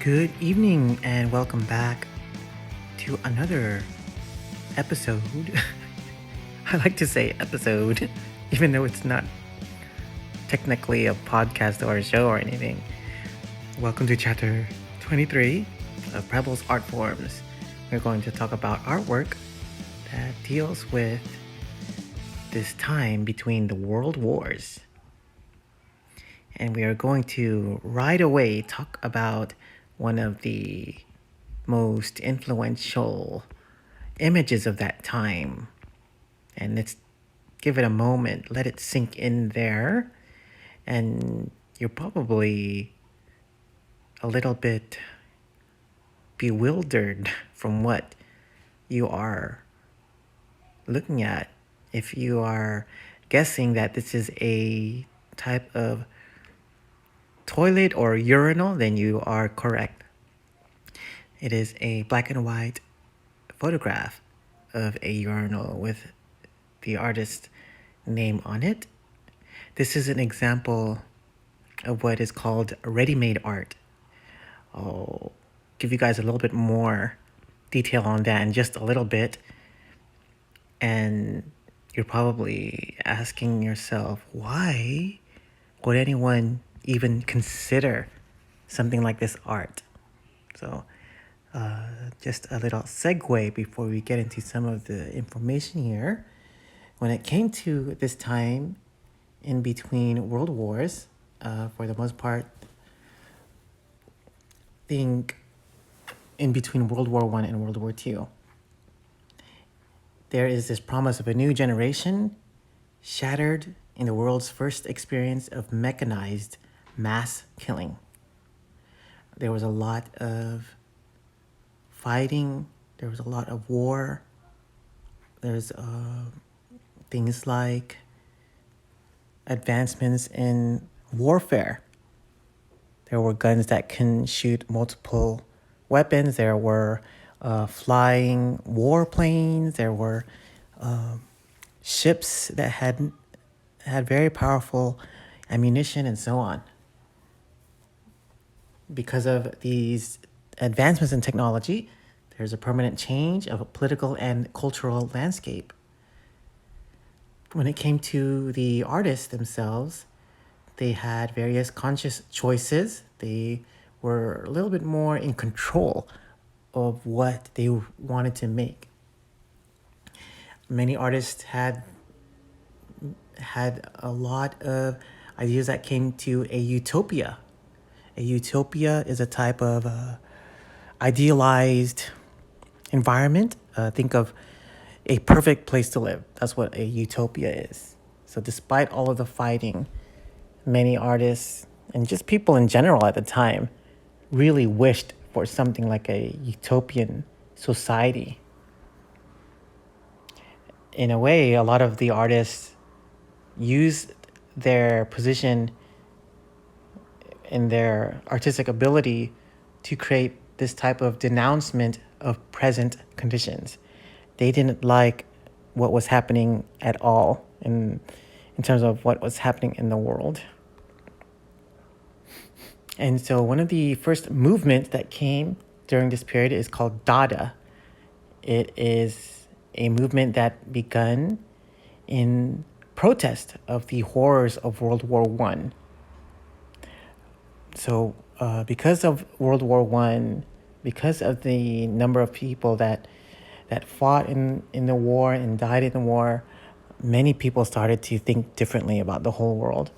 Good evening and welcome back to another episode. I like to say episode, even though it's not technically a podcast or a show or anything. Welcome to chapter 23 of Prebles Artforms. We're going to talk about artwork that deals with this time between the world wars. And we are going to right away talk about one of the most influential images of that time. And let's give it a moment, let it sink in there. And you're probably a little bit bewildered from what you are looking at. If you are guessing that this is a type of toilet or urinal, then you are correct. It is a black and white photograph of a urinal with the artist's name on it. This is an example of what is called ready-made art. I'll give you guys a little bit more detail on that in just a little bit. And you're probably asking yourself, why would anyone even consider something like this art? So just a little segue before we get into some of the information here. When it came to this time in between world wars, for the most part, think in between World War I and World War II, there is this promise of a new generation shattered in the world's first experience of mechanized mass killing. There was a lot of fighting, there was a lot of war. There's things like advancements in warfare. There were guns that can shoot multiple weapons. There were flying warplanes. There were ships that had very powerful ammunition and so on. Because of these advancements in technology, there's a permanent change of a political and cultural landscape. When it came to the artists themselves, they had various conscious choices. They were a little bit more in control of what they wanted to make. Many artists had a lot of ideas that came to a utopia. A utopia is a type of idealized environment. Think of a perfect place to live. That's what a utopia is. So despite all of the fighting, many artists and just people in general at the time really wished for something like a utopian society. In a way, a lot of the artists used their position and their artistic ability to create this type of denouncement of present conditions. They didn't like what was happening at all in terms of what was happening in the world. And so one of the first movements that came during this period is called Dada. It is a movement that began in protest of the horrors of World War I. So because of World War I, because of the number of people that fought in the war and died in the war, many people started to think differently about the whole world.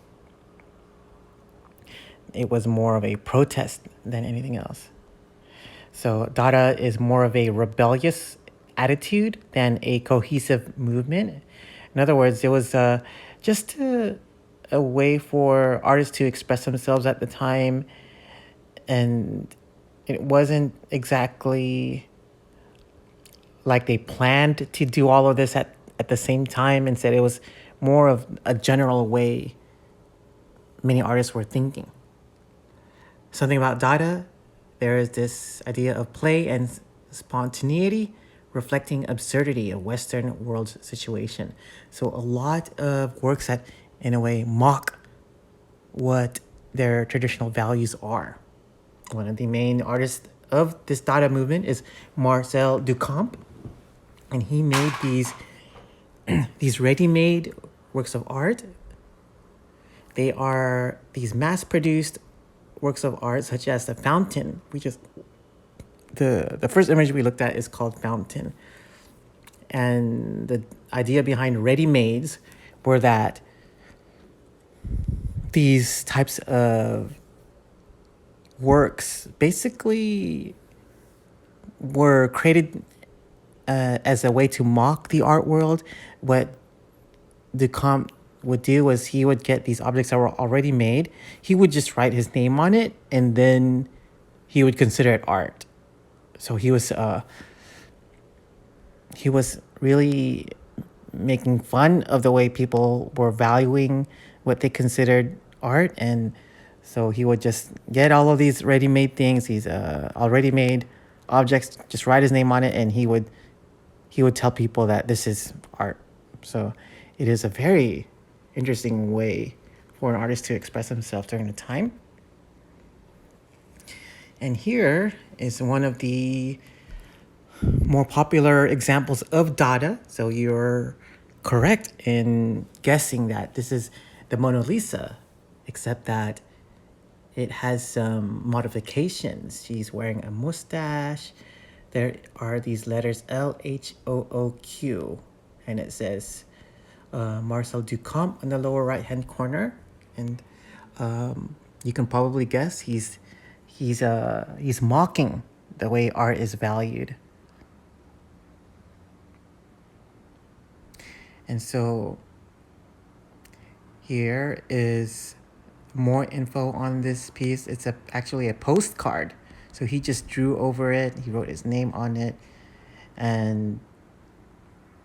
It was more of a protest than anything else. So Dada is more of a rebellious attitude than a cohesive movement. In other words, it was just a way for artists to express themselves at the time, and it wasn't exactly like they planned to do all of this at the same time. Instead, it was more of a general way many artists were thinking. Something about Dada, there is this idea of play and spontaneity reflecting absurdity of Western world situation. So a lot of works that, in a way, mock what their traditional values are. One of the main artists of this Dada movement is Marcel Duchamp, and he made these ready-made works of art. They are these mass-produced works of art, such as the fountain. The first image we looked at is called Fountain, and the idea behind ready-mades were that these types of works basically were created as a way to mock the art world. What Duchamp would do was he would get these objects that were already made. He would just write his name on it, and then he would consider it art. So he was really making fun of the way people were valuing what they considered art. And so he would just get all of these ready-made things, these already made objects, just write his name on it, and he would tell people that this is art. So it is a very interesting way for an artist to express himself during the time. And here is one of the more popular examples of Dada. So you're correct in guessing that this is the Mona Lisa, except that it has some modifications. She's wearing a mustache. There are these letters LHOOQ, and it says Marcel Duchamp in the lower right-hand corner. And you can probably guess he's mocking the way art is valued. And so here is more info on this piece. It's actually a postcard. So he just drew over it. He wrote his name on it. And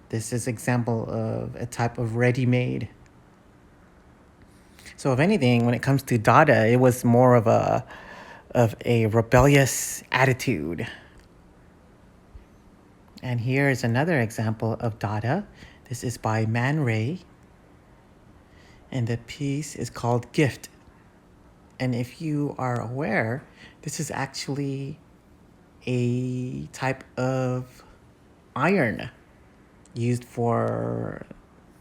this is example of a type of ready-made. So if anything, when it comes to Dada, it was more of a rebellious attitude. And here is another example of Dada. This is by Man Ray. And the piece is called Gift. And if you are aware, this is actually a type of iron used for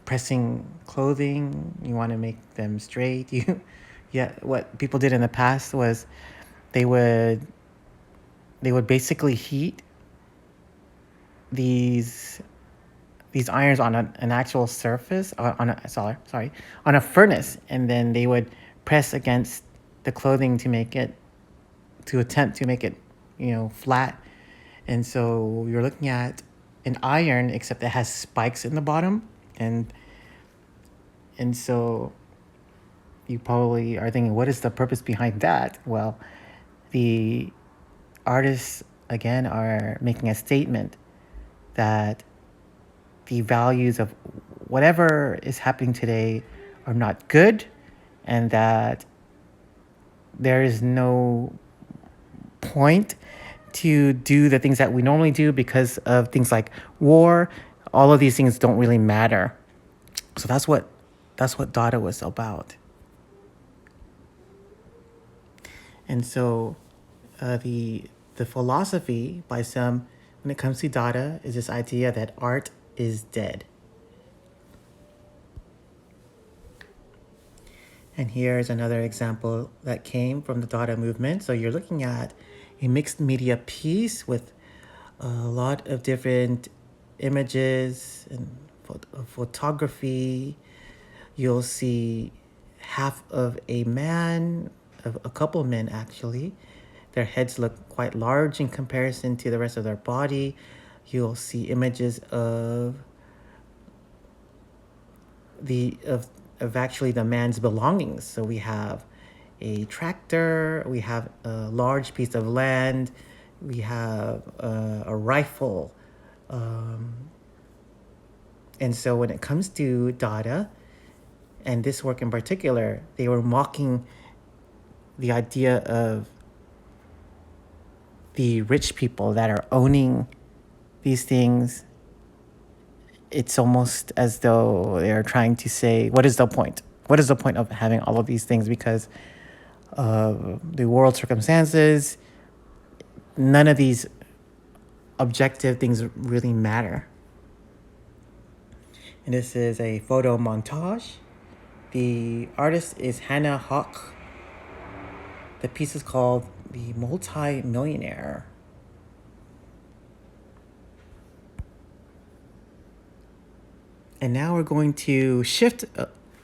pressing clothing. You want to make them straight. What people did in the past was they would basically heat these irons on an actual surface, on a furnace, and then they would press against the clothing to attempt to make it, flat. And so you're looking at an iron, except it has spikes in the bottom, and so you probably are thinking, what is the purpose behind that? Well, the artists again are making a statement that the values of whatever is happening today are not good, and that there is no point to do the things that we normally do because of things like war. All of these things don't really matter. So that's what Dada was about. And so the philosophy by some when it comes to Dada is this idea that art is dead. And here's another example that came from the Dada movement. So you're looking at a mixed media piece with a lot of different images and photography. You'll see half of a man, of a couple men actually. Their heads look quite large in comparison to the rest of their body. You'll see images of actually the man's belongings. So we have a tractor, we have a large piece of land, we have a rifle. And so when it comes to Dada, and this work in particular, they were mocking the idea of the rich people that are owning these things. It's almost as though they're trying to say, what is the point? What is the point of having all of these things? Because the world circumstances. None of these objective things really matter. And this is a photo montage. The artist is Hannah Hawk. The piece is called The Multi-Millionaire. And now we're going to shift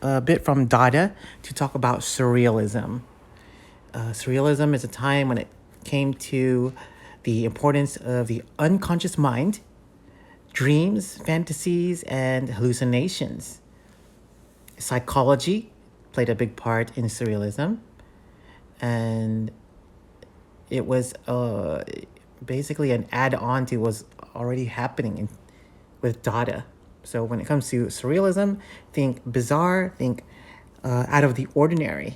a bit from Dada to talk about surrealism. Surrealism is a time when it came to the importance of the unconscious mind, dreams, fantasies, and hallucinations. Psychology played a big part in surrealism, and it was basically an add-on to what was already happening with Dada. So when it comes to surrealism, think bizarre, think out of the ordinary.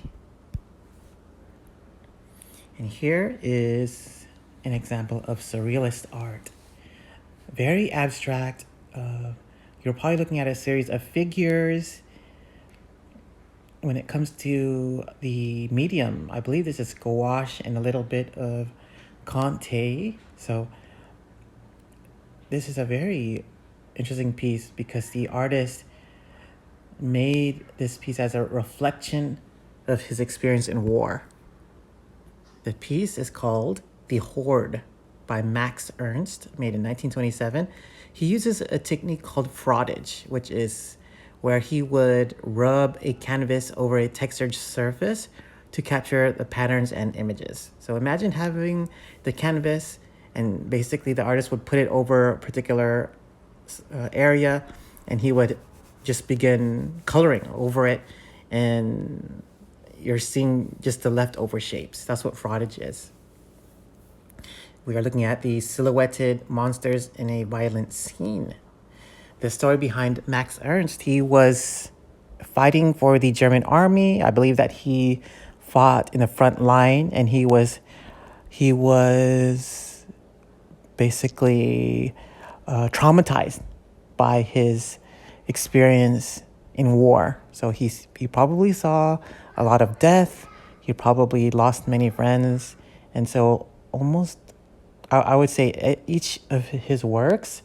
And here is an example of surrealist art. Very abstract. You're probably looking at a series of figures. When it comes to the medium, I believe this is gouache and a little bit of Conte. So this is a very interesting piece because the artist made this piece as a reflection of his experience in war. The piece is called The Horde by Max Ernst, made in 1927. He uses a technique called frottage, which is where he would rub a canvas over a textured surface to capture the patterns and images. So imagine having the canvas and basically the artist would put it over a particular area and he would just begin coloring over it, and you're seeing just the leftover shapes. That's what frottage is. We are looking at the silhouetted monsters in a violent scene. The story behind Max Ernst, he was fighting for the German army. I believe that he fought in the front line, and he was basically traumatized by his experience in war. So he probably saw a lot of death. He probably lost many friends. And so almost, I would say each of his works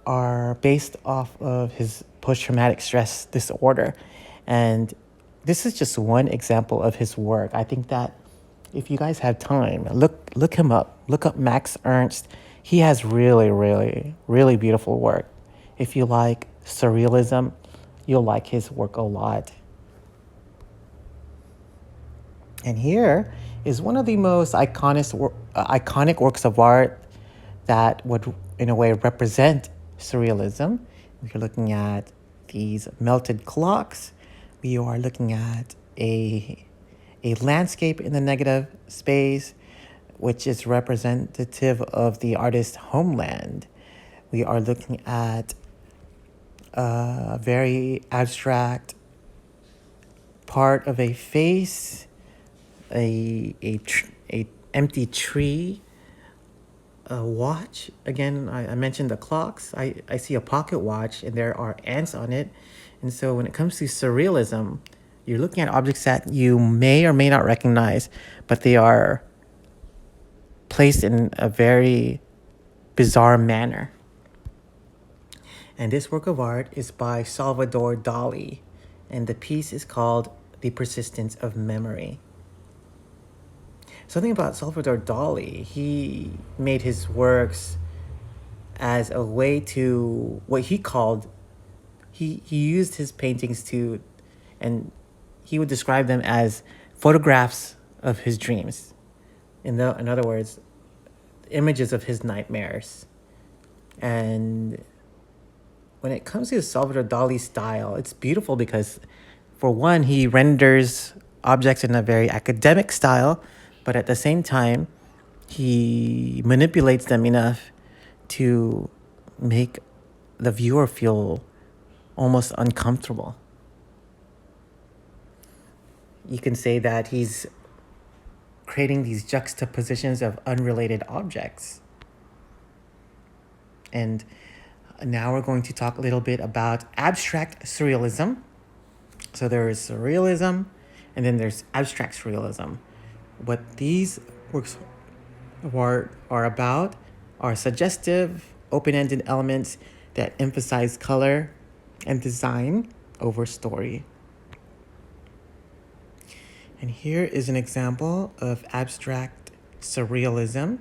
are based off of his post-traumatic stress disorder. And this is just one example of his work. I think that if you guys have time, look him up. Look up Max Ernst. He has really, really, really beautiful work. If you like surrealism, you'll like his work a lot. And here is one of the most iconic works of art that would, in a way, represent surrealism. We're looking at these melted clocks. We are looking at a landscape in the negative space, which is representative of the artist's homeland. We are looking at a very abstract part of a face, a empty tree, a watch. Again, I mentioned the clocks. I see a pocket watch and there are ants on it. And so when it comes to surrealism, you're looking at objects that you may or may not recognize, but they are placed in a very bizarre manner. And this work of art is by Salvador Dali, and the piece is called The Persistence of Memory. Something about Salvador Dali, he made his works as a way to, what he called, he used his paintings to, and he would describe them as photographs of his dreams. In other words, images of his nightmares. And when it comes to Salvador Dali's style, it's beautiful because, for one, he renders objects in a very academic style, but at the same time, he manipulates them enough to make the viewer feel almost uncomfortable. You can say that he's creating these juxtapositions of unrelated objects. And now we're going to talk a little bit about abstract surrealism. So there is surrealism, And then there's abstract surrealism. What these works are about are suggestive, open-ended elements that emphasize color and design over story. And here is an example of abstract surrealism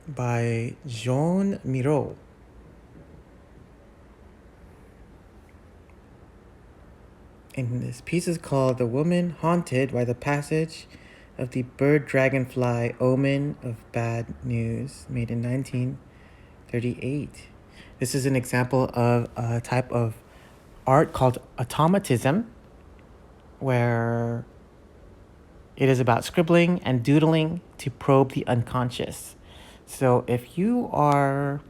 by Jean Miro. And this piece is called The Woman Haunted by the Passage of the Bird Dragonfly Omen of Bad News, made in 1938. This is an example of a type of art called automatism, where it is about scribbling and doodling to probe the unconscious. So if you are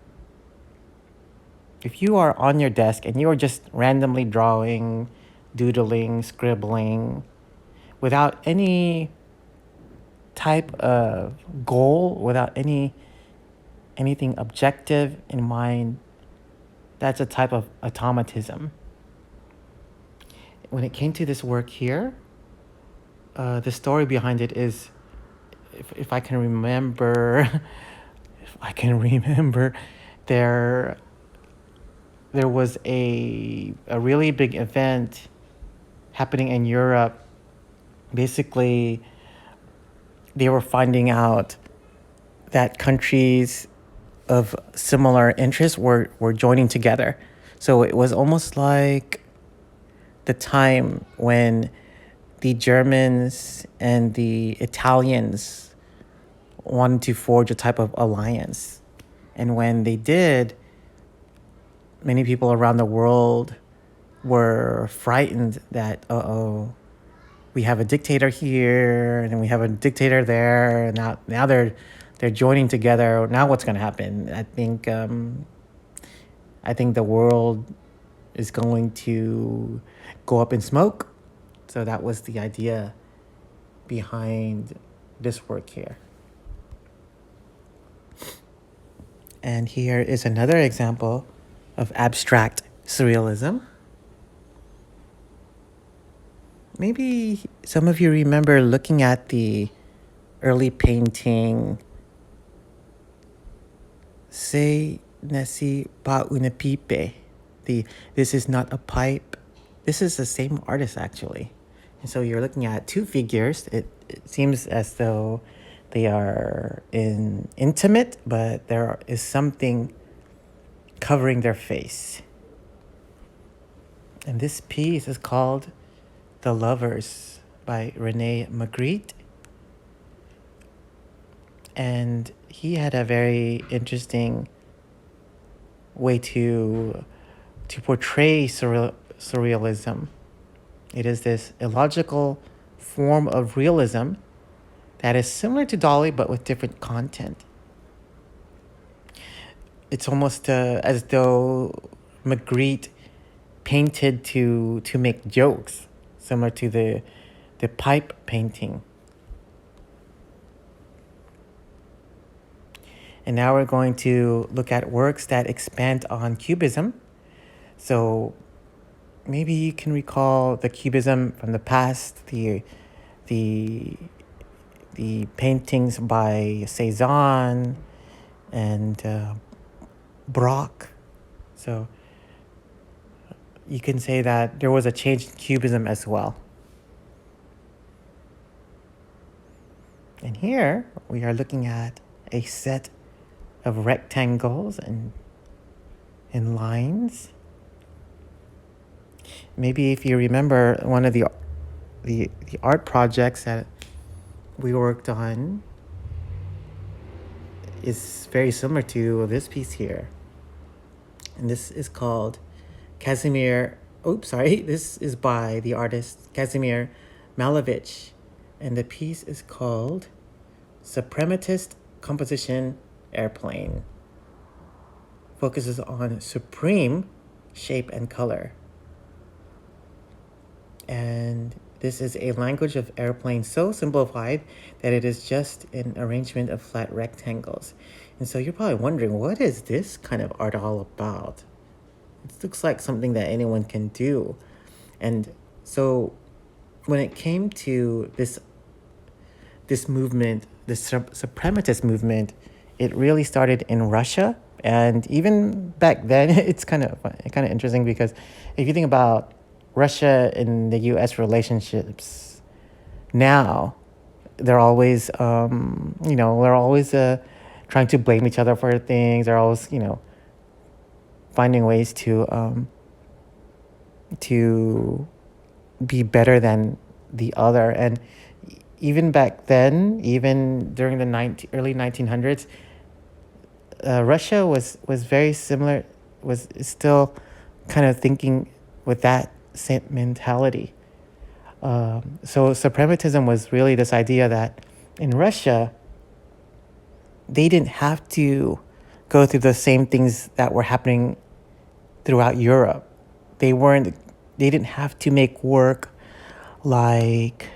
on your desk and you are just randomly drawing, doodling, scribbling, without any type of goal, without anything objective in mind, that's a type of automatism. When it came to this work here, the story behind it is, if I can remember, there was a really big event happening in Europe. Basically, they were finding out that countries of similar interests were joining together. So it was almost like the time when the Germans and the Italians wanted to forge a type of alliance. And when they did, many people around the world were frightened that, we have a dictator here and we have a dictator there, and now they're joining together. Now what's going to happen? I think the world is going to go up in smoke. So that was the idea behind this work here. And here is another example of abstract surrealism. Maybe some of you remember looking at the early painting "Se nasi pa una pipe." This is not a pipe. This is the same artist, actually. And so you're looking at two figures. It seems as though they are intimate, but there is something covering their face. And this piece is called The Lovers by Rene Magritte. And he had a very interesting way to portray surrealism. It is this illogical form of realism that is similar to Dolly, but with different content. It's almost as though Magritte painted to make jokes, similar to the pipe painting. And now we're going to look at works that expand on Cubism. So maybe you can recall the Cubism from the past, the paintings by Cezanne and Braque. So you can say that there was a change in Cubism as well. And here we are looking at a set of rectangles and lines. Maybe if you remember, one of the art projects that we worked on is very similar to this piece here. And this is called this is by the artist Kazimir Malevich. And the piece is called Suprematist Composition Airplane. Focuses on supreme shape and color. And this is a language of airplanes so simplified that it is just an arrangement of flat rectangles. And so you're probably wondering, what is this kind of art all about? It looks like something that anyone can do. And so when it came to this movement, this suprematist movement, it really started in Russia. And even back then, it's kind of interesting because if you think about Russia and the U.S. relationships now, they're always, they're always trying to blame each other for things. They're always, finding ways to be better than the other. And even back then, even during the early 1900s, Russia was very similar, was still kind of thinking with that same mentality. So suprematism was really this idea that in Russia, they didn't have to go through the same things that were happening throughout Europe. They didn't have to make work like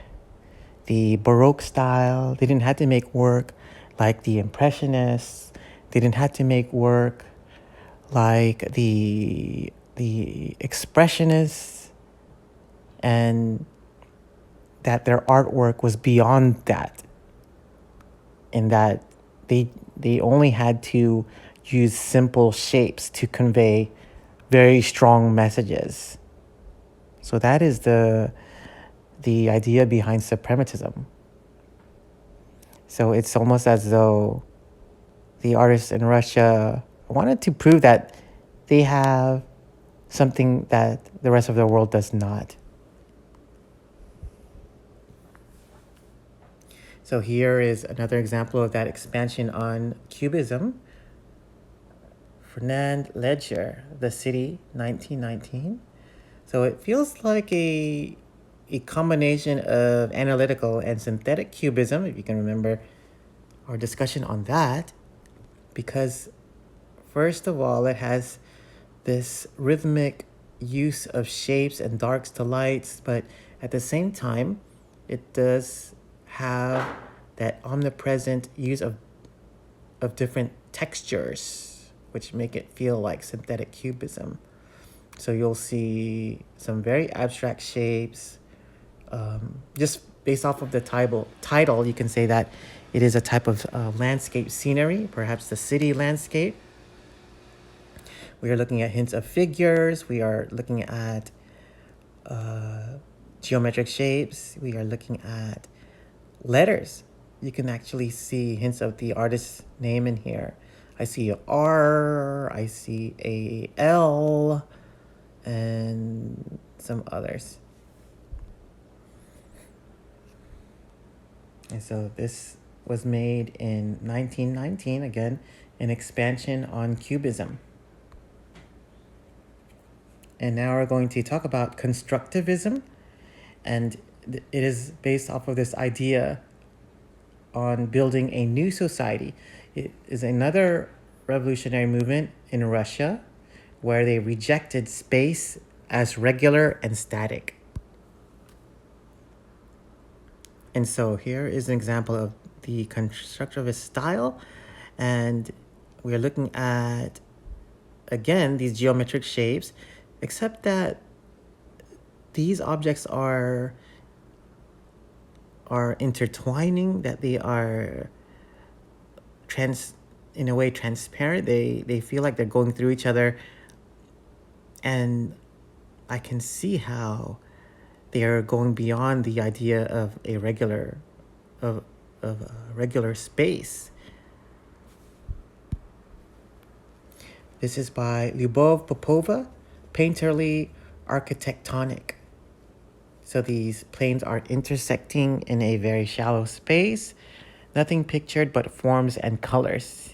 the Baroque style. They didn't have to make work like the Impressionists. They didn't have to make work like the Expressionists, and that their artwork was beyond that, and that they only had to use simple shapes to convey very strong messages. So that is the idea behind suprematism. So it's almost as though the artists in Russia wanted to prove that they have something that the rest of the world does not. So here is another example of that expansion on Cubism. Fernand Ledger, The City, 1919. So it feels like a combination of analytical and synthetic cubism, if you can remember our discussion on that, because first of all, it has this rhythmic use of shapes and darks to lights, but at the same time, it does have that omnipresent use of different textures, which make it feel like synthetic cubism. So you'll see some very abstract shapes. Just based off of the title, you can say that it is a type of landscape scenery, perhaps the city landscape. We are looking at hints of figures. We are looking at geometric shapes. We are looking at letters. You can actually see hints of the artist's name in here. I see a R, I see a L, and some others. And so this was made in 1919, again, an expansion on Cubism. And now we're going to talk about constructivism, and it is based off of this idea on building a new society. It is another revolutionary movement in Russia where they rejected space as regular and static. And so here is an example of the constructivist style, and we're looking at, again, these geometric shapes, except that these objects are intertwining, that they are in a way transparent. They feel like they're going through each other, and I can see how they are going beyond the idea of a regular space. This is by Lyubov Popova, Painterly Architectonic. So these planes are intersecting in a very shallow space. Nothing pictured but forms and colors.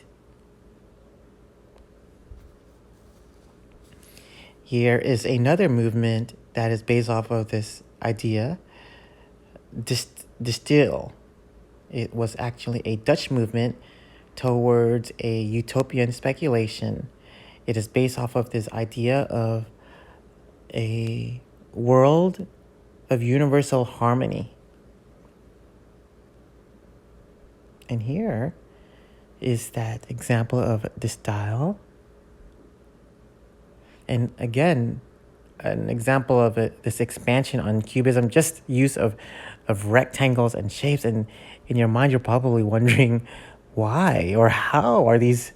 Here is another movement that is based off of this idea, Distill. It was actually a Dutch movement towards a utopian speculation. It is based off of this idea of a world of universal harmony. And here is that example of the style. And again, an example of it, this expansion on cubism, just use of rectangles and shapes. And in your mind, you're probably wondering why or how are these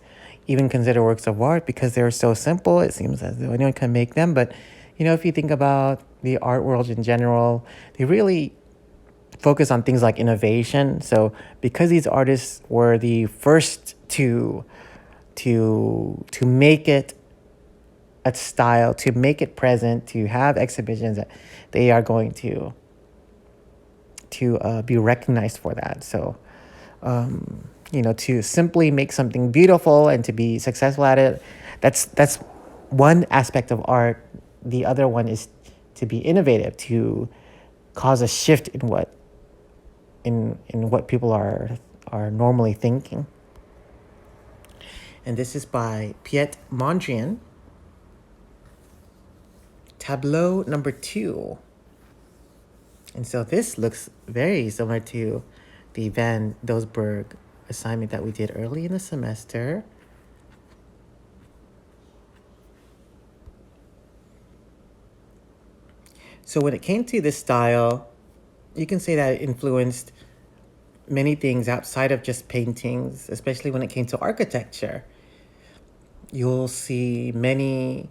even considered works of art, because they're so simple. It seems as though anyone can make them. But, if you think about the art world in general, they really focus on things like innovation. So because these artists were the first to make it a style, to make it present, to have exhibitions, that they are going to be recognized for that. So, to simply make something beautiful and to be successful at it, that's one aspect of art. The other one is to be innovative, to cause a shift in what people are normally thinking. And this is by Piet Mondrian. Tableau number 2. And so this looks very similar to the Van Doesburg assignment that we did early in the semester. So when it came to this style, you can say that it influenced many things outside of just paintings, especially when it came to architecture. You'll see many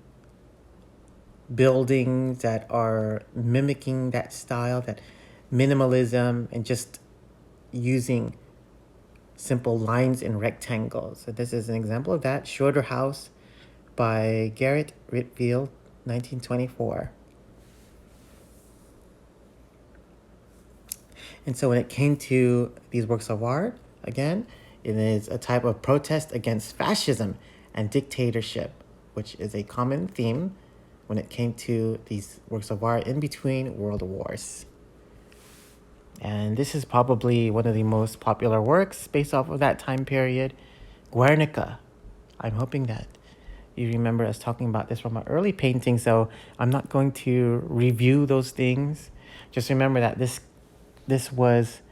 buildings that are mimicking that style, that minimalism, and just using simple lines and rectangles. So this is an example of that. Schroeder House by Garrett Ritfield, 1924. And so when it came to these works of art, again, it is a type of protest against fascism and dictatorship, which is a common theme when it came to these works of art in between world wars. And this is probably one of the most popular works based off of that time period, Guernica. I'm hoping that you remember us talking about this from an early painting, so I'm not going to review those things. Just remember that this was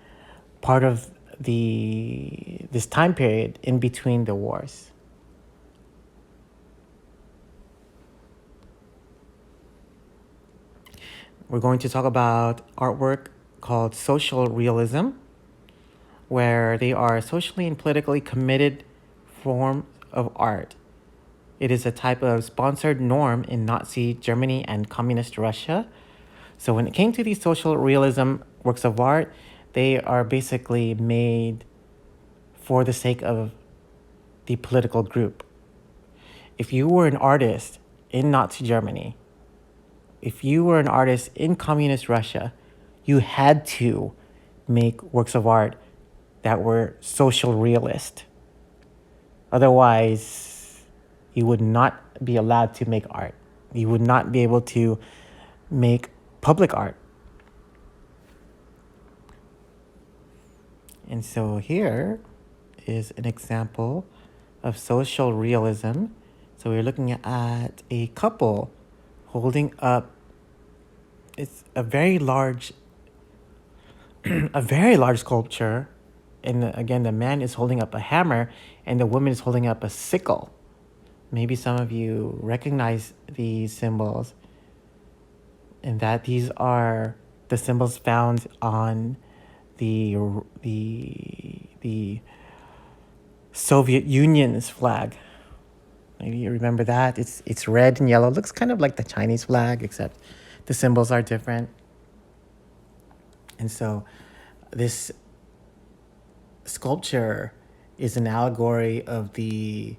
part of this time period in between the wars. We're going to talk about artwork called social realism, where they are socially and politically committed form of art. It is a type of sponsored norm in Nazi Germany and communist Russia. So when it came to these social realism works of art, they are basically made for the sake of the political group. If you were an artist in Nazi Germany, if you were an artist in communist Russia, you had to make works of art that were social realist. Otherwise, you would not be allowed to make art. You would not be able to make public art. And so here is an example of social realism. So we're looking at a couple holding up, it's a very large sculpture. And again, the man is holding up a hammer and the woman is holding up a sickle. Maybe some of you recognize these symbols, and that these are the symbols found on the Soviet Union's flag. Maybe you remember that. It's red and yellow. It looks kind of like the Chinese flag, except the symbols are different. And so this sculpture is an allegory of the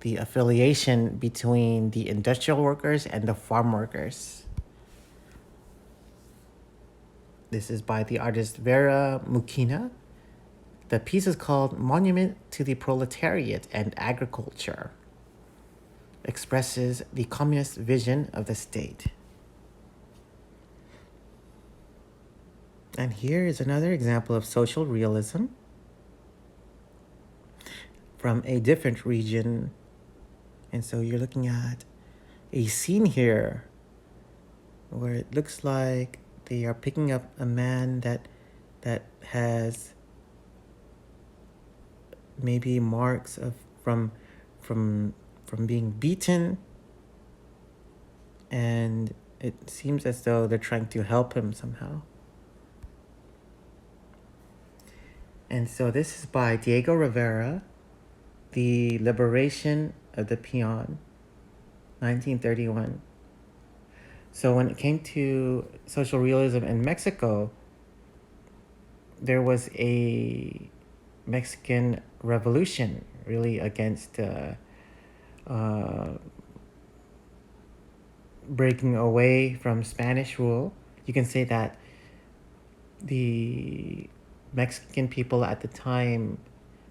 affiliation between the industrial workers and the farm workers. This is by the artist Vera Mukina. The piece is called Monument to the Proletariat and Agriculture. Expresses the communist vision of the state. And here is another example of social realism from a different region. And so you're looking at a scene here where it looks like they are picking up a man that has maybe marks of from being beaten, and it seems as though they're trying to help him somehow. And so this is by Diego Rivera, The Liberation of the Peon, 1931. So when it came to social realism in Mexico, there was a Mexican revolution really against uh, breaking away from Spanish rule. You can say that the Mexican people at the time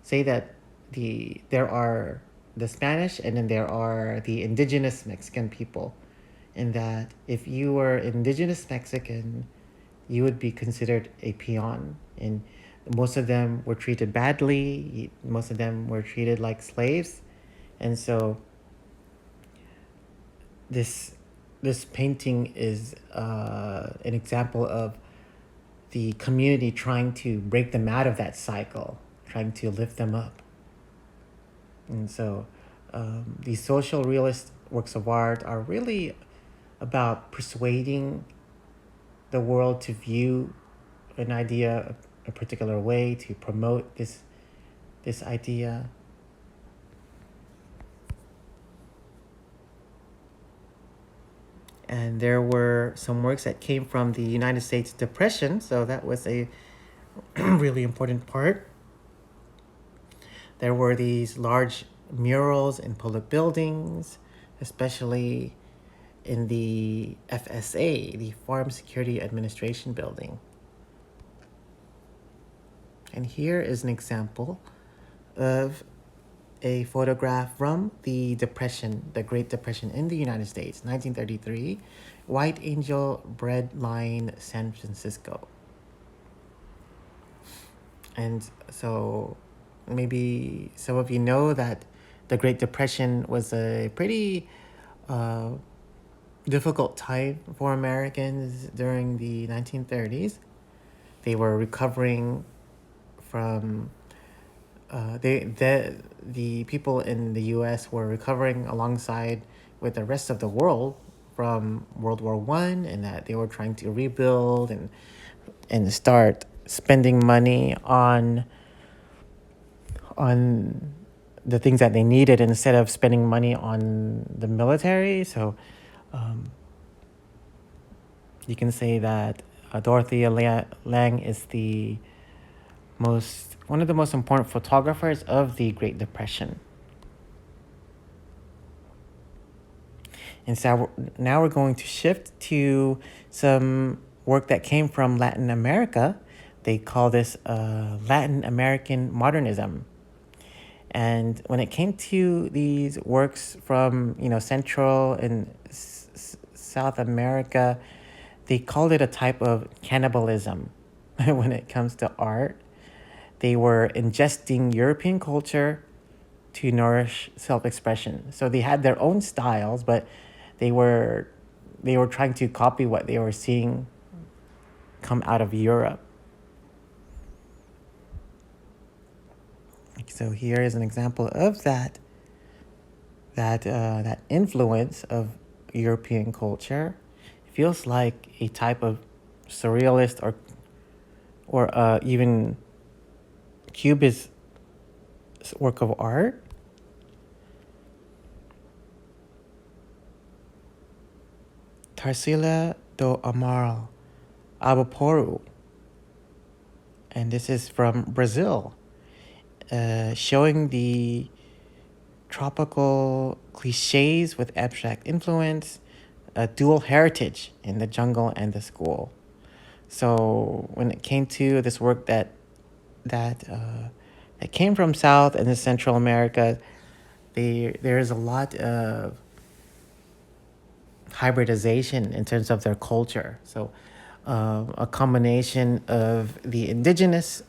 say that there are the Spanish and then there are the indigenous Mexican people, and that if you were indigenous Mexican, you would be considered a peon, and most of them were treated badly. Most of them were treated like slaves, and so this this painting is an example of the community trying to break them out of that cycle, trying to lift them up. And so these social realist works of art are really about persuading the world to view an idea a particular way, to promote this idea. And there were some works that came from the United States Depression, so that was a really important part. There were these large murals in public buildings, especially in the FSA, the Farm Security Administration building. And here is an example of a photograph from the Depression, the Great Depression in the United States, 1933, White Angel Bread Line, San Francisco. And so maybe some of you know that the Great Depression was a pretty difficult time for Americans during the 1930s. They were recovering from the people in the U.S. were recovering alongside with the rest of the world from World War I, and that they were trying to rebuild and start spending money on the things that they needed instead of spending money on the military. So you can say that Dorothea Lange is one of the most important photographers of the Great Depression. And so now we're going to shift to some work that came from Latin America. They call this Latin American modernism. And when it came to these works from Central and South America, they called it a type of cannibalism when it comes to art. They were ingesting European culture to nourish self-expression. So they had their own styles, but they were trying to copy what they were seeing come out of Europe. So here is an example of that influence of European culture. It feels like a type of surrealist or even Cubist work of art. Tarsila do Amaral Abaporu. And this is from Brazil, showing the tropical cliches with abstract influence, a dual heritage in the jungle and the school. So when it came to this work that came from South and Central America, there is a lot of hybridization in terms of their culture. So a combination of the indigenous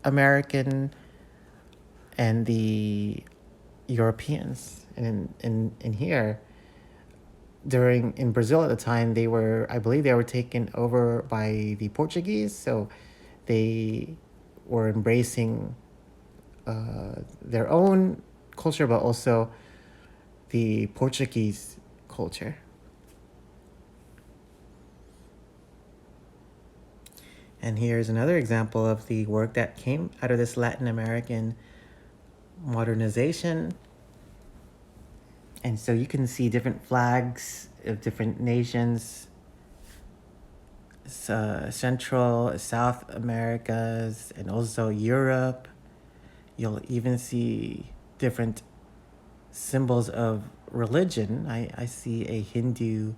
American and the Europeans. And in here, in Brazil at the time, I believe they were taken over by the Portuguese. So they were embracing their own culture, but also the Portuguese culture. And here's another example of the work that came out of this Latin American modernization. And so you can see different flags of different nations, Central, South Americas, and also Europe. You'll even see different symbols of religion. I see a Hindu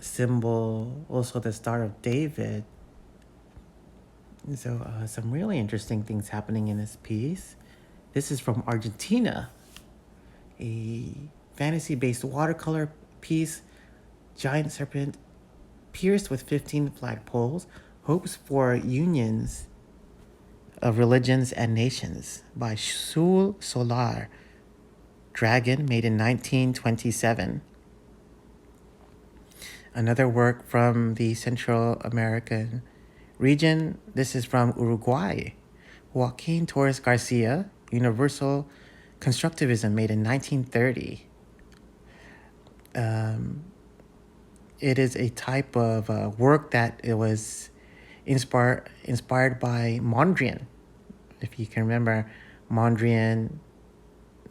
symbol, also the Star of David. So some really interesting things happening in this piece. This is from Argentina, a fantasy-based watercolor piece, giant serpent pierced with 15 flagpoles, hopes for unions of religions and nations by Sul Solar, dragon made in 1927. Another work from the Central American region. This is from Uruguay. Joaquin Torres Garcia, Universal Constructivism, made in 1930. It is a type of work that it was inspired by Mondrian. If you can remember, Mondrian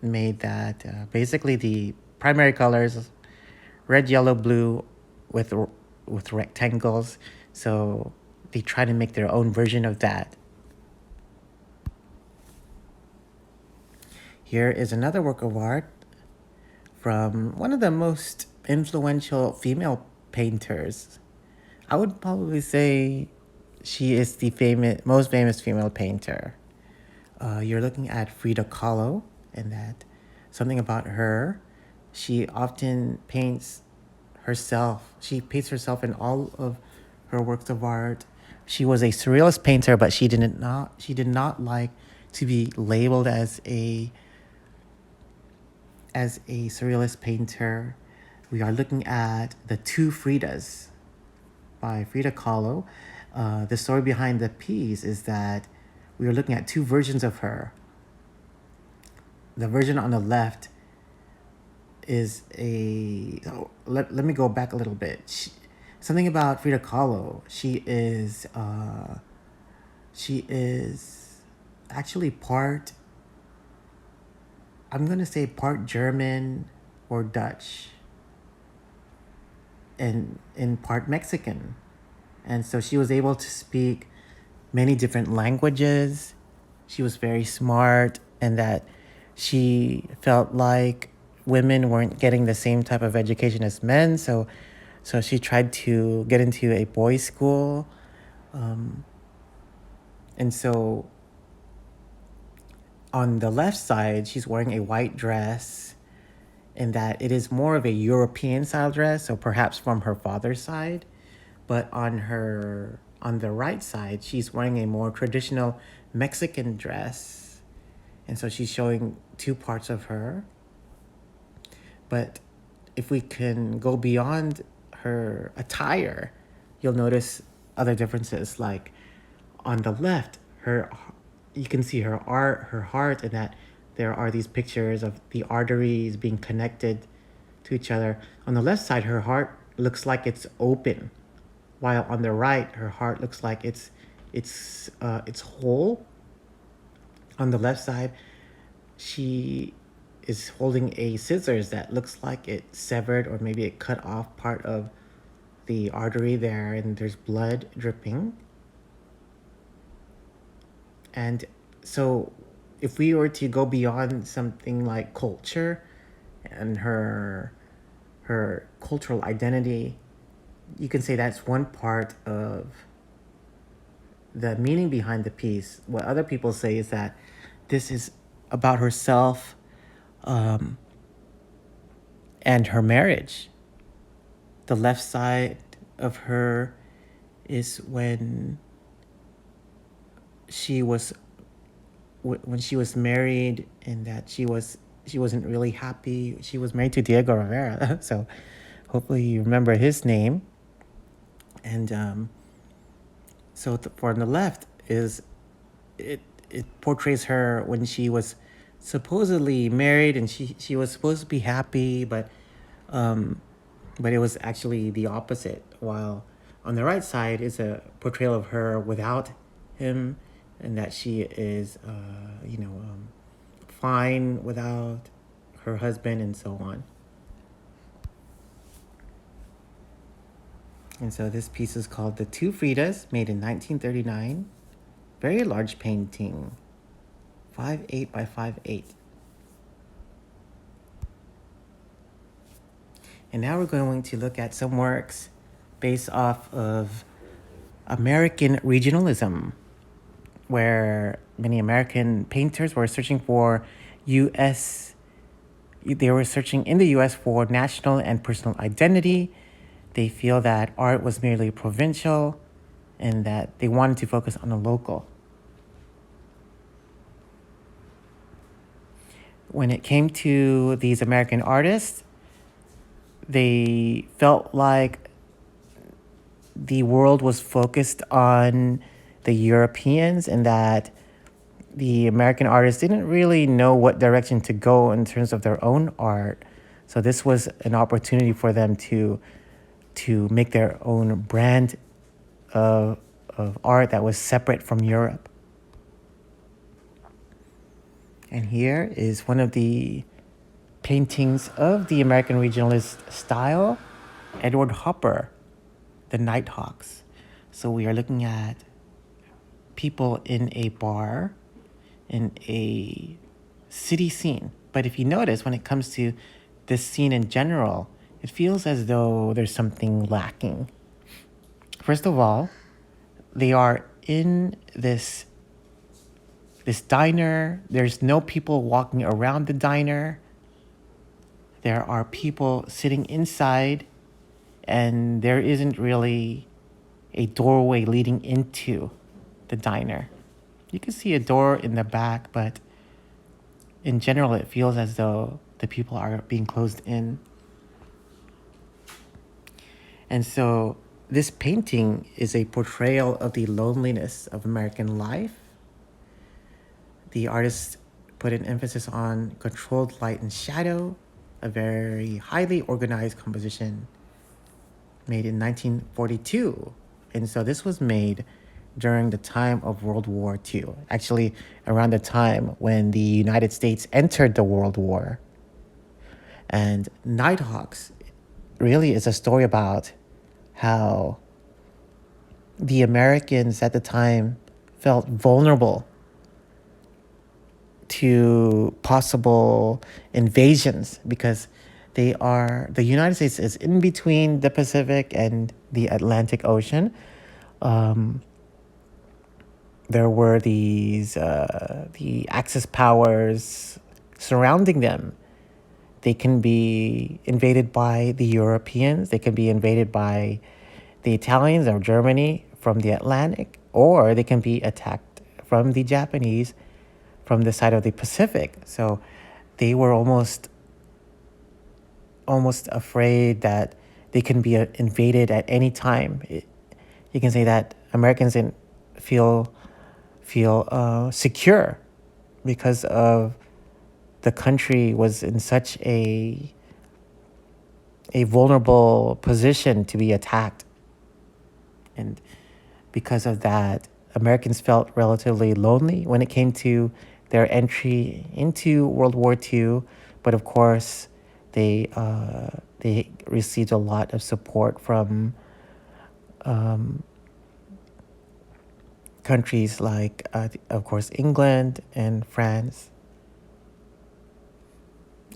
made that basically the primary colors, red, yellow, blue, with rectangles. So they try to make their own version of that. Here is another work of art from one of the most influential female painters. I would probably say she is the most famous female painter. You're looking at Frida Kahlo, and that something about her. She often paints herself. She paints herself in all of her works of art. She was a surrealist painter, but she did not like to be labeled as a surrealist painter. We are looking at The Two Fridas by Frida Kahlo. The story behind the piece is that we are looking at two versions of her. The version on the left is let me go back a little bit. Something about Frida Kahlo. She is actually part, I'm going to say part German or Dutch, and in part Mexican. And so she was able to speak many different languages. She was very smart, and that she felt like women weren't getting the same type of education as men. So she tried to get into a boys' school. And so on the left side, she's wearing a white dress, in that it is more of a European style dress, so perhaps from her father's side. But on the right side, she's wearing a more traditional Mexican dress. And so she's showing two parts of her. But if we can go beyond her attire, you'll notice other differences. Like on the left, you can see her heart, and that there are these pictures of the arteries being connected to each other. On the left side, her heart looks like it's open, while on the right, her heart looks like it's whole. On the left side, she is holding a scissors that looks like it severed, or maybe it cut off part of the artery there, and there's blood dripping. And so if we were to go beyond something like culture and her cultural identity, you can say that's one part of the meaning behind the piece. What other people say is that this is about herself and her marriage. The left side of her is when she was married, and that she wasn't really happy. She was married to Diego Rivera, so hopefully you remember his name. And for on the left is it portrays her when she was supposedly married, and she was supposed to be happy, but it was actually the opposite. While on the right side is a portrayal of her without him, and that she is, fine without her husband and so on. And so this piece is called The Two Fridas, made in 1939. Very large painting, 5'8" by 5'8". And now we're going to look at some works based off of American regionalism, where many American painters were searching for they were searching in the US for national and personal identity. They feel that art was merely provincial and that they wanted to focus on the local. When it came to these American artists, they felt like the world was focused on the Europeans and that the American artists didn't really know what direction to go in terms of their own art. So this was an opportunity for them to make their own brand of art that was separate from Europe. And here is one of the paintings of the American regionalist style, Edward Hopper, The Nighthawks. So we are looking at people in a bar in a city scene. But if you notice, when it comes to this scene in general, it feels as though there's something lacking. First of all, they are in this diner. There's no people walking around the diner. There are people sitting inside, and there isn't really a doorway leading into the diner. You can see a door in the back, but in general, it feels as though the people are being closed in. And so this painting is a portrayal of the loneliness of American life. The artist put an emphasis on controlled light and shadow, a very highly organized composition made in 1942. And so this was made during the time of World War II, actually around the time when the United States entered the World War. And Nighthawks really is a story about how the Americans at the time felt vulnerable to possible invasions because the United States is in between the Pacific and the Atlantic Ocean. There were the Axis powers surrounding them. They can be invaded by the Europeans. They can be invaded by the Italians or Germany from the Atlantic, or they can be attacked from the Japanese from the side of the Pacific. So they were almost afraid that they can be invaded at any time. You can say that Americans didn't feel secure because of the country was in such a vulnerable position to be attacked. And because of that, Americans felt relatively lonely when it came to their entry into World War II. But of course, they received a lot of support from countries like, of course, England and France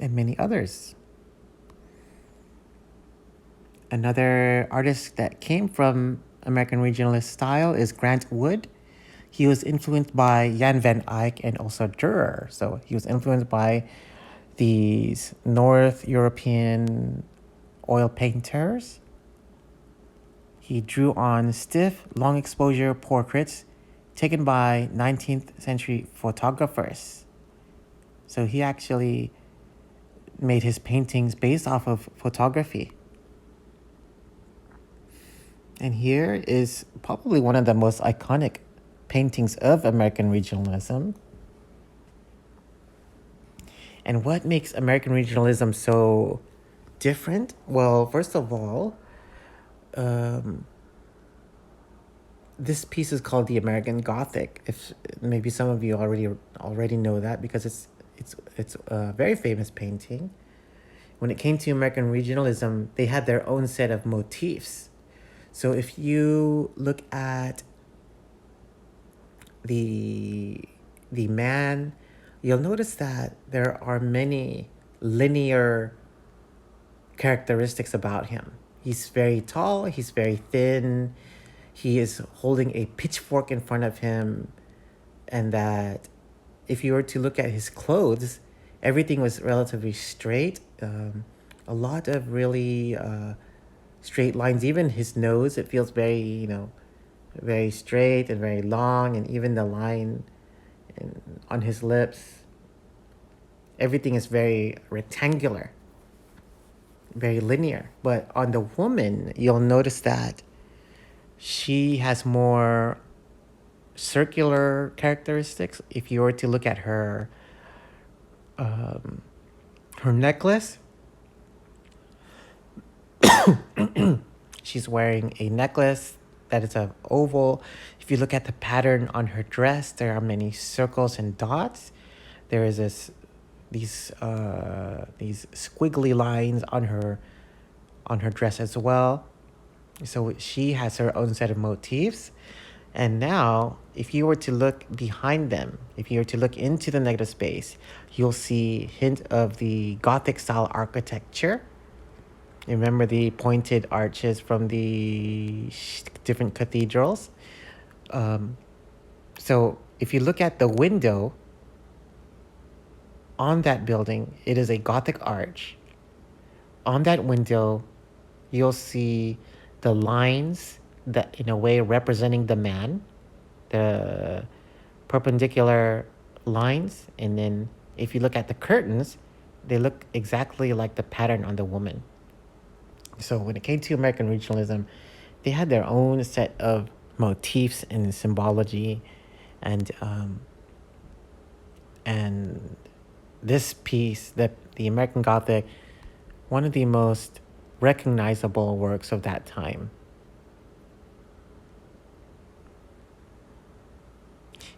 and many others. Another artist that came from American regionalist style is Grant Wood. He was influenced by Jan van Eyck and also Dürer. So he was influenced by these North European oil painters. He drew on stiff, long exposure portraits taken by 19th century photographers. So he actually made his paintings based off of photography. And here is probably one of the most iconic paintings of American regionalism. And what makes American regionalism so different? Well, first of all, this piece is called the American Gothic. If maybe some of you already know that, because it's a very famous painting. When it came to American regionalism, they had their own set of motifs. So if you look at the the man, you'll notice that there are many linear characteristics about him. He's very tall, he's very thin, he is holding a pitchfork in front of him, and that if you were to look at his clothes, everything was relatively straight. A lot of really straight lines. Even his nose, it feels very, very straight and very long, and even the line on his lips, everything is very rectangular, very linear. But on the woman, you'll notice that she has more circular characteristics. If you were to look at her her necklace, she's wearing a necklace that is an oval. If you look at the pattern on her dress, there are many circles and dots. There is these squiggly lines on her dress as well. So she has her own set of motifs. And now, if you were to look behind them, if you were to look into the negative space, you'll see hint of the Gothic style architecture. Remember the pointed arches from the different cathedrals? So if you look at the window on that building, it is a Gothic arch. On that window, you'll see the lines that in a way representing the man, the perpendicular lines. And then if you look at the curtains, they look exactly like the pattern on the woman. So when it came to American regionalism, they had their own set of motifs and symbology, and this piece, the American Gothic, one of the most recognizable works of that time.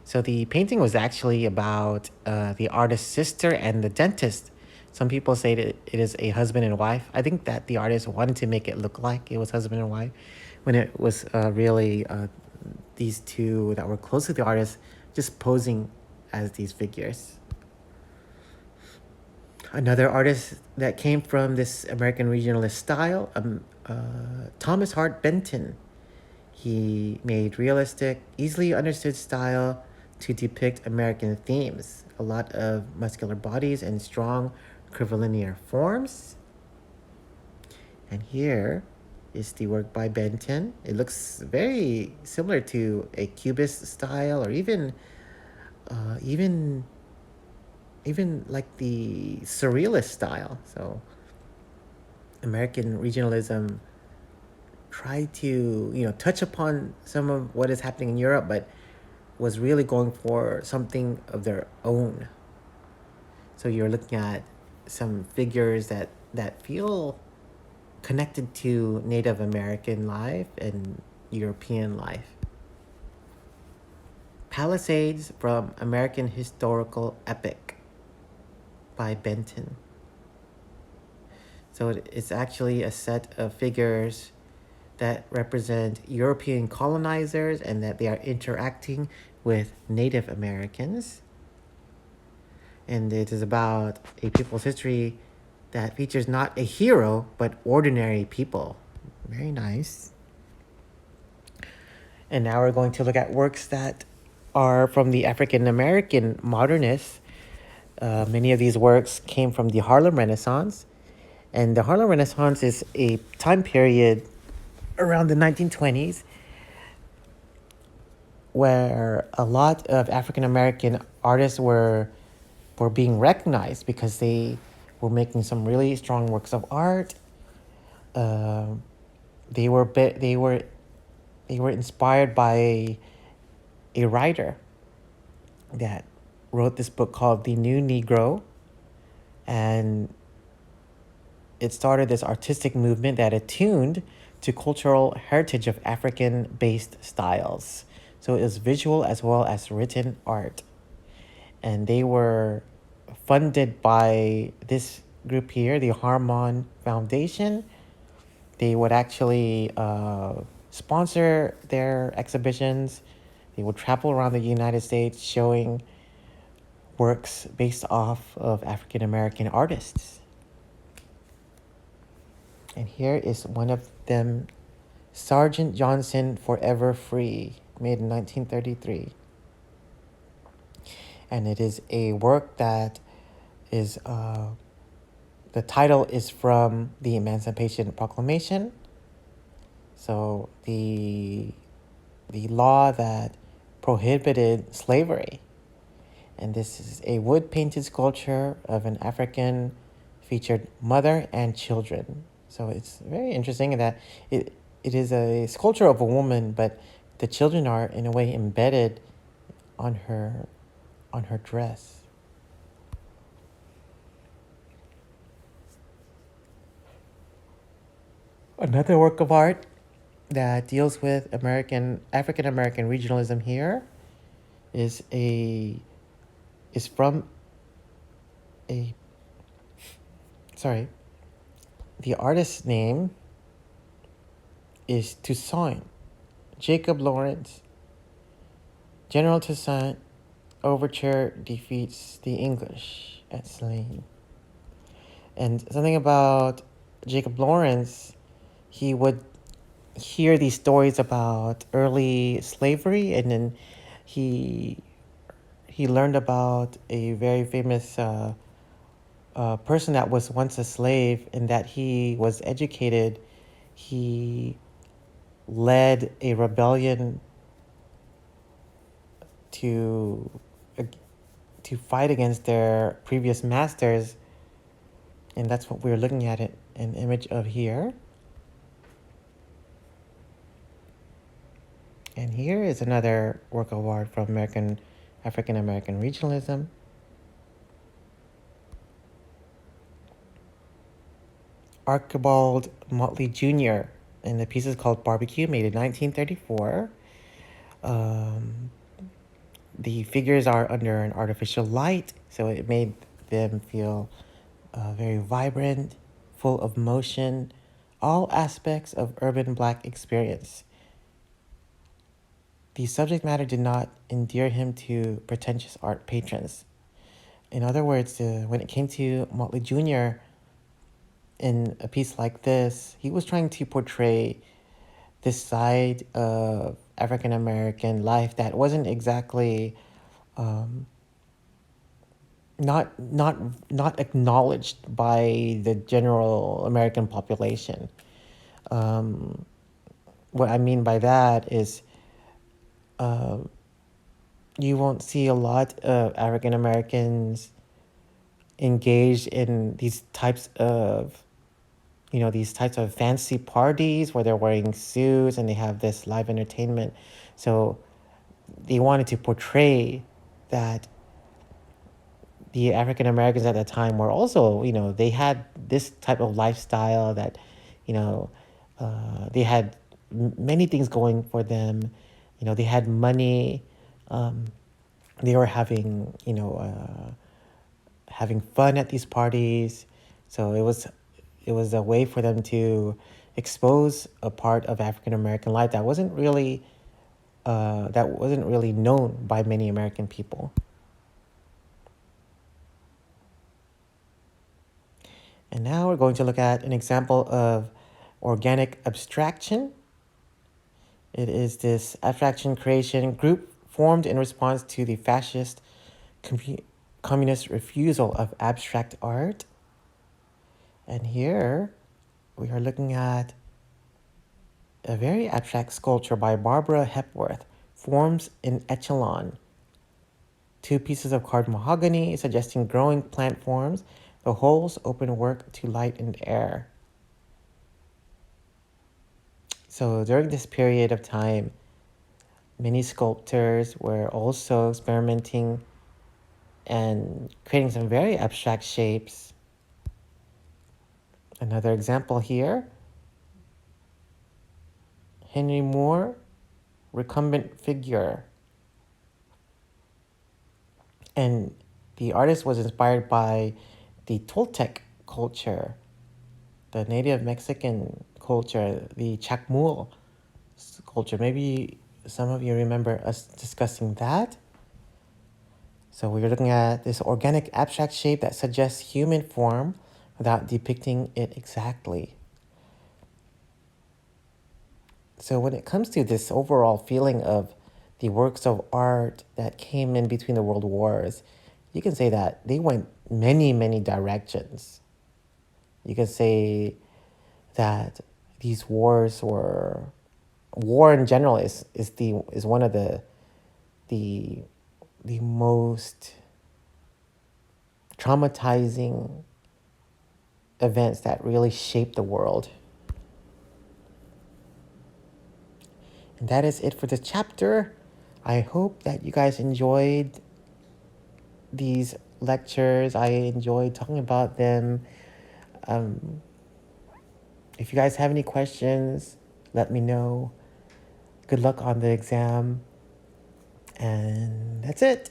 So the painting was actually about the artist's sister and the dentist. Some people say that it is a husband and wife. I think that the artist wanted to make it look like it was husband and wife, when it was really these two that were close to the artist just posing as these figures. Another artist that came from this American regionalist style, Thomas Hart Benton. He made realistic, easily understood style to depict American themes. A lot of muscular bodies and strong curvilinear forms. And here is the work by Benton. It looks very similar to a Cubist style, or even like the surrealist style. So American regionalism tried to touch upon some of what is happening in Europe, but was really going for something of their own. So you're looking at some figures that feel connected to Native American life and European life. Palisades from American Historical Epic by Benton. So it's actually a set of figures that represent European colonizers, and that they are interacting with Native Americans. And it is about a people's history that features not a hero, but ordinary people. Very nice. And now we're going to look at works that are from the African American modernists. Many of these works came from the Harlem Renaissance. And the Harlem Renaissance is a time period around the 1920s where a lot of African American artists were being recognized because they were making some really strong works of art. They were inspired by a writer that wrote this book called The New Negro, and it started this artistic movement that attuned to cultural heritage of African-based styles. So it was visual as well as written art. And they were funded by this group here, the Harmon Foundation. They would actually sponsor their exhibitions. They would travel around the United States showing works based off of African American artists. And here is one of them, Sergeant Johnson Forever Free, made in 1933. And it is a work that is, the title is from the Emancipation Proclamation. So the law that prohibited slavery. And this is a wood-painted sculpture of an African featured mother and children. So it's very interesting in that it is a sculpture of a woman, but the children are in a way embedded on her dress. Another work of art that deals with African American regionalism here is from a, sorry, the artist's name is Toussaint, Jacob Lawrence. General Toussaint overture defeats the English at Slane. And something about Jacob Lawrence, he would hear these stories about early slavery, and then he learned about a very famous person that was once a slave, and that he was educated. He led a rebellion to fight against their previous masters, and that's what we're looking at an image of here. And here is another work of art from African American regionalism. Archibald Motley Jr. and the piece is called Barbecue, made in 1934. The figures are under an artificial light, so it made them feel very vibrant, full of motion, all aspects of urban Black experience. The subject matter did not endear him to pretentious art patrons. In other words, when it came to Motley Jr., in a piece like this, he was trying to portray this side of African American life that wasn't exactly not acknowledged by the general American population. What I mean by that is, you won't see a lot of African Americans engaged in these types of fancy parties where they're wearing suits and they have this live entertainment. So they wanted to portray that the African Americans at that time were also, they had this type of lifestyle that, they had many things going for them. They had money. They were having, having fun at these parties. So it was a way for them to expose a part of African American life that wasn't really known by many American people. And now we're going to look at an example of organic abstraction. It is this abstraction creation group formed in response to the fascist communist refusal of abstract art. And here we are looking at a very abstract sculpture by Barbara Hepworth, Forms in Echelon. 2 pieces of carved mahogany suggesting growing plant forms. The holes open work to light and air. So during this period of time, many sculptors were also experimenting and creating some very abstract shapes. Another example here Henry Moore, recumbent figure. And the artist was inspired by the Toltec culture, the native Mexican culture, the Chacmul culture. Maybe some of you remember us discussing that. So we're looking at this organic abstract shape that suggests human form without depicting it exactly. So when it comes to this overall feeling of the works of art that came in between the world wars, you can say that they went many, many directions. You can say that these wars were war in general is one of the the most traumatizing events that really shaped the world. And that is it for this chapter. I hope that you guys enjoyed these lectures. I enjoyed talking about them. Um, if you guys have any questions, let me know. Good luck on the exam. And that's it.